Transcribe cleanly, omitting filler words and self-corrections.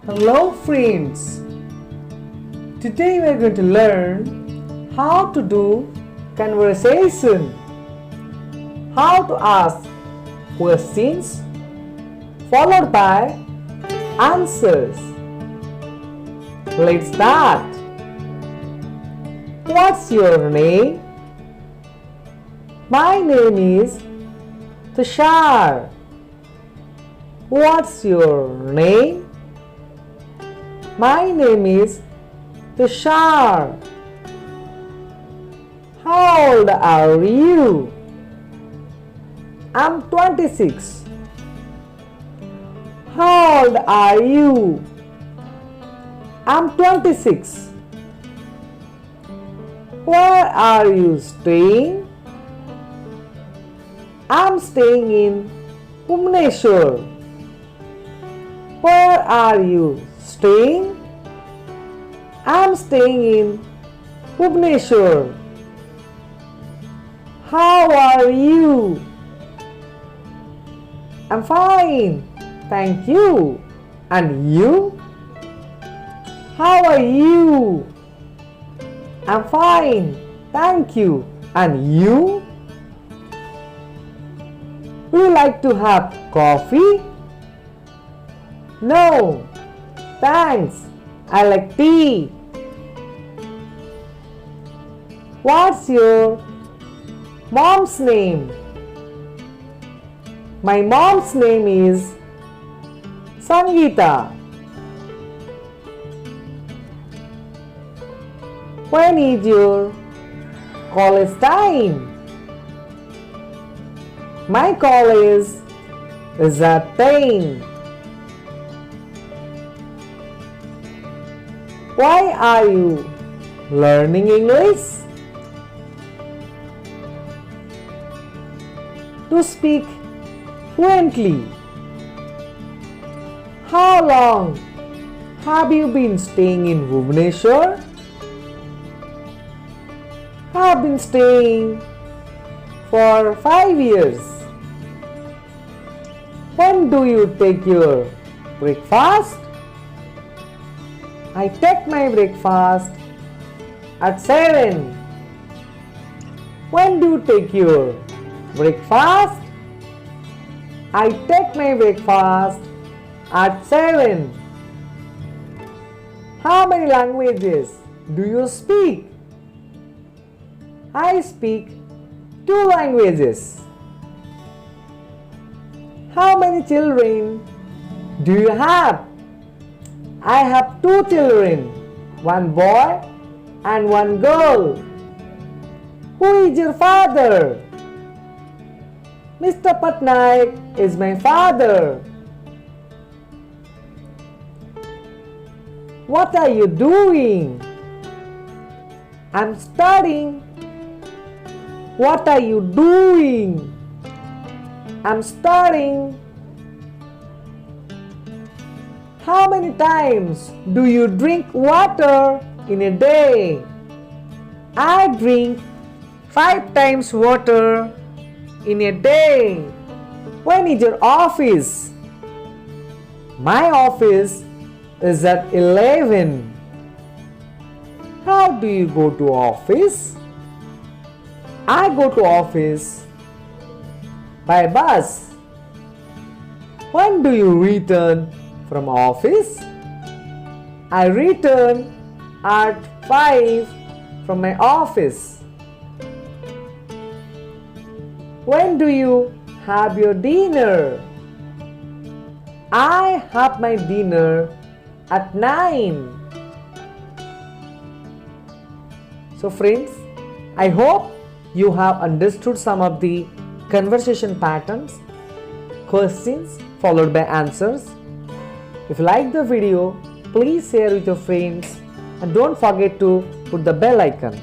Hello friends! Today we are going to learn how to do conversation, how to ask questions followed by answers. Let's start. What's your name? My name is Tushar. What's your name? My name is Tushar. How old are you? I'm 26. How old are you? I'm 26. Where are you staying? I'm staying in Bhubaneswar. Where are you staying? I'm staying in Bhubaneswar. How are you? I'm fine, thank you. And you? How are you? I'm fine, thank you. And you? Would you like to have coffee? No, thanks. I like tea. What's your mom's name? My mom's name is Sangeeta. When is your college time? My college is at 10. Why are you learning English? To speak fluently. How long have you been staying in Bhubaneswar? I have been staying for 5 years. When do you take your breakfast? I take my breakfast at 7. When do you take your breakfast? I take my breakfast at 7. How many languages do you speak? I speak 2 languages. How many children do you have? I have 2 children, 1 boy and 1 girl. Who is your father? Mr. Patnaik is my father. What are you doing? I'm studying. What are you doing? I'm studying. How many times do you drink water in a day? I drink 5 times water in a day. When is your office? My office is at 11. How do you go to office? I go to office by bus. When do you return from office? I return at 5 from my office. When do you have your dinner? I have my dinner at 9. So friends, I hope you have understood some of the conversation patterns, questions followed by answers. If you like the video, please share with your friends and don't forget to put the bell icon.